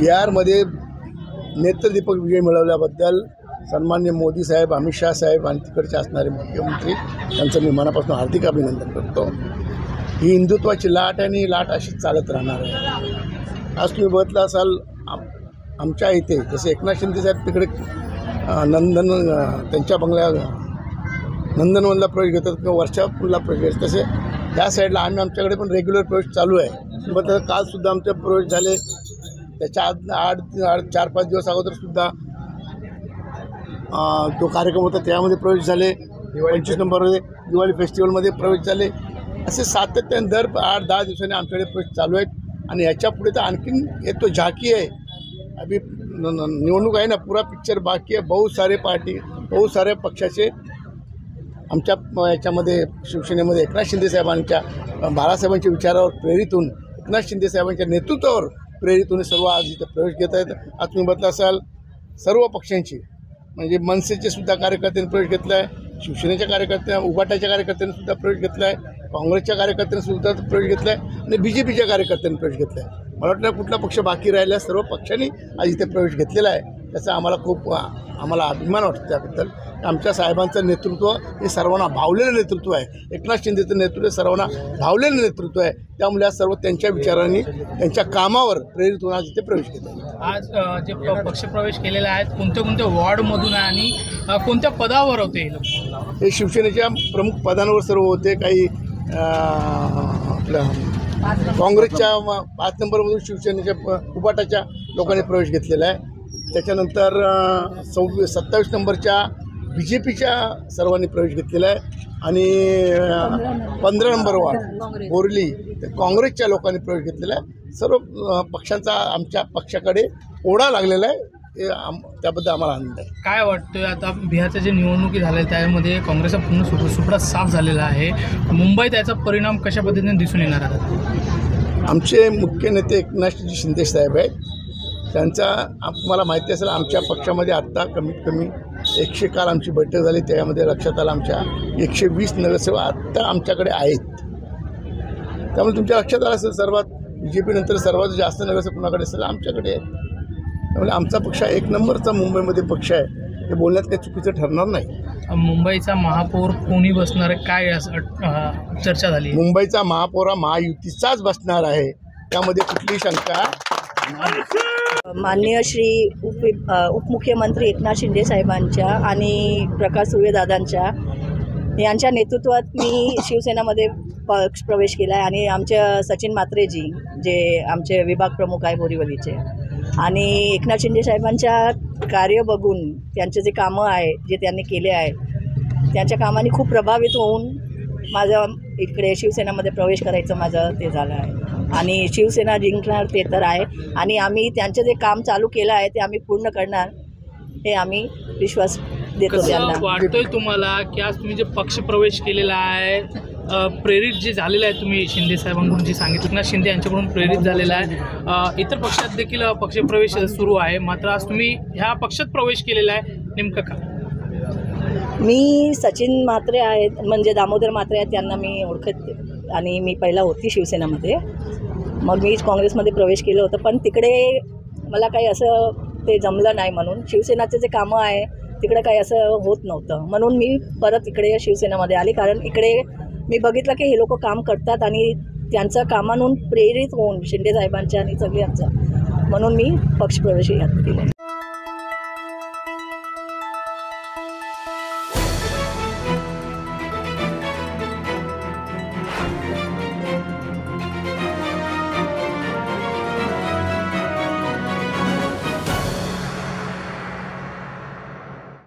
बिहारमध्ये नेत्रदीपक विजय मिळवल्याबद्दल सन्माननीय मोदी साहेब, अमित शाह साहेब आणि तिकडचे असणारे मुख्यमंत्री यांचं मी मनापासून हार्दिक अभिनंदन करतो। ही हिंदुत्वाची लाट आहे आणि लाट अशीच चालत राहणार आहे। आज तुम्ही बघितलं असाल आमच्या इथे जसे एकनाथ शिंदे साहेब तिकडे त्यांच्या बंगल्या नंदनवनला प्रवेश घेतात किंवा वर्षापूरला प्रवेश घेतात, तसे त्या साईडला आमच्याकडे पण रेग्युलर प्रवेश चालू आहे। मग कालसुद्धा आमचे प्रवेश झाले, त्याच्या आठ 4-5 दिवस अगोदरसुद्धा तो कार्यक्रम होता त्यामध्ये प्रवेश झाले। 25 नंबरमध्ये दिवाळी फेस्टिवलमध्ये प्रवेश झाले। असे सातत्याने दर 8-10 दिवसांनी आमच्याकडे प्रवेश चालू आहेत आणि याच्या पुढे तर आणखीन येतो झाकी आहे। अभी निवडणूक आहे ना, पूरा पिक्चर बाकी आहे। बहुत सारे पार्टी, बहुत सारे पक्षाचे आमच्या याच्यामध्ये शिवसेनेमध्ये एकनाथ शिंदे साहेबांच्या, बाळासाहेबांच्या विचारावर प्रेरित होऊन, एकनाथ शिंदे साहेबांच्या नेतृत्वावर प्रेरित होऊन सर्व आज इथं प्रवेश घेत आहेत। आज तुम्ही बघितलं असाल सर्व पक्षांची, म्हणजे मनसेचे सुद्धा कार्यकर्त्यांनी प्रवेश घेतला आहे, शिवसेनेच्या कार्यकर्त्यांनी, उभाटाच्या कार्यकर्त्यांनी सुद्धा प्रवेश घेतला आहे, काँग्रेसच्या कार्यकर्त्यांनी सुद्धा प्रवेश घेतला आहे आणि BJPच्या कार्यकर्त्यांनी प्रवेश घेतला आहे। मला वाटतं कुठला पक्ष बाकी राहिला, सर्व पक्षांनी आज इथे प्रवेश घेतलेला आहे। त्याचा आम्हाला अभिमान वाटतो त्याबद्दल। आमच्या साहेबांचं नेतृत्व हे सर्वांना भावलेलं नेतृत्व आहे। एकनाथ शिंदेचं नेतृत्व सर्वांना भावलेलं नेतृत्व आहे। त्यामुळे आज सर्व त्यांच्या विचारांनी, त्यांच्या कामावर प्रेरित होऊन आज इथे प्रवेश घेतात। आज जे पक्षप्रवेश केलेले आहेत कोणत्या वॉर्डमधून आणि कोणत्या पदावर होते हे शिवसेनेच्या प्रमुख पदांवर सर्व होते। काही आपल्या काँग्रेसच्या 5 नंबरमधून शिवसेनेच्या उभाटाच्या लोकांनी प्रवेश घेतलेला आहे। त्याच्यानंतर 27 नंबरच्या BJPच्या सर्वांनी प्रवेश घेतलेला आहे आणि 15 नंबर वार्ड बोरली काँग्रेसच्या लोकांनी प्रवेश घेतलेला आहे। सर्व पक्षांचा आमच्या पक्षाकडे ओढा लागलेला आहे, त्याबद्दल आम्हाला आनंद आहे। काय वाटतं आता बिहारच्या जे निवडणुकी झाल्या त्यामध्ये काँग्रेसचा पूर्ण सुपडा साफ झालेला आहे, मुंबईत याचा परिणाम कशा पद्धतीने दिसून येणार आहे? आमचे मुख्य नेते एकनाथजी शिंदे साहेब आहेत, त्यांचा मला माहिती असेल आमच्या पक्षामध्ये आत्ता कमीत कमी 100 काल आमची बैठक झाली, त्यामध्ये लक्षात आलं आमच्या 120 नगरसेवक आत्ता आमच्याकडे आहेत। त्यामुळे तुमच्या लक्षात आलं असेल सर्वात BJP नंतर सर्वात जास्त नगरसेवक कुणाकडे असेल आमच्याकडे आहेत। त्यामुळे आमचा पक्ष 1 नंबरचा मुंबईमध्ये पक्ष आहे, हे बोलण्यात काही चुकीचं ठरणार नाही। मुंबईचा महापौर कोणी बसणार काय चर्चा झाली? मुंबईचा महापौर हा महायुतीचाच बसणार आहे, त्यामध्ये कुठलीही शंका माननीय श्री उपमुख्यमंत्री एकनाथ शिंदे साहेबांच्या आणि प्रकाश सुर्वेदादांच्या यांच्या नेतृत्वात मी शिवसेनामध्ये प्रवेश केला आहे आणि आमच्या सचिन म्हात्रेजी जे आमचे विभाग प्रमुख आहे बोरिवलीचे, आणि एकनाथ शिंदे साहेबांच्या कार्य बघून त्यांचे जे कामं आहे जे त्यांनी केले आहे त्यांच्या कामांनी खूप प्रभावित होऊन माझं इकडे शिवसेनामध्ये प्रवेश करायचं माझं ते झालं आहे आणि शिवसेना जिंकणार ते तर आहे आणि आम्ही त्यांचं जे काम चालू केलं आहे ते आम्ही पूर्ण करणार हे आम्ही विश्वास देतो त्यांना। वाटतोय तुम्हाला की आज तुम्ही जे पक्ष प्रवेश केलेला आहे, प्रेरित जे झालेलं आहे, तुम्ही शिंदे साहेबांकडून जे सांगितलं ना, शिंदे यांच्याकडून प्रेरित झालेला आहे, इतर पक्षात देखील पक्षप्रवेश सुरू आहे, मात्र आज तुम्ही ह्या पक्षात प्रवेश केलेला आहे, नेमकं का? मी सचिन म्हात्रे आहेत, म्हणजे दामोदर म्हात्रे आहेत, त्यांना मी ओळखते आणि मी पहिला होती शिवसेनामध्ये, मग मी काँग्रेसमध्ये प्रवेश केलं होतं, पण तिकडे मला काही असं ते जमलं नाही म्हणून शिवसेनाचे जे कामं आहे तिकडे काही असं होत नव्हतं, म्हणून मी परत इकडे शिवसेनामध्ये आली। कारण इकडे मी बघितलं की हे लोक काम करतात आणि त्यांचं कामांहून प्रेरित होऊन शिंदे साहेबांच्या आणि सगळ्यांचं, म्हणून मी पक्षप्रवेश केला।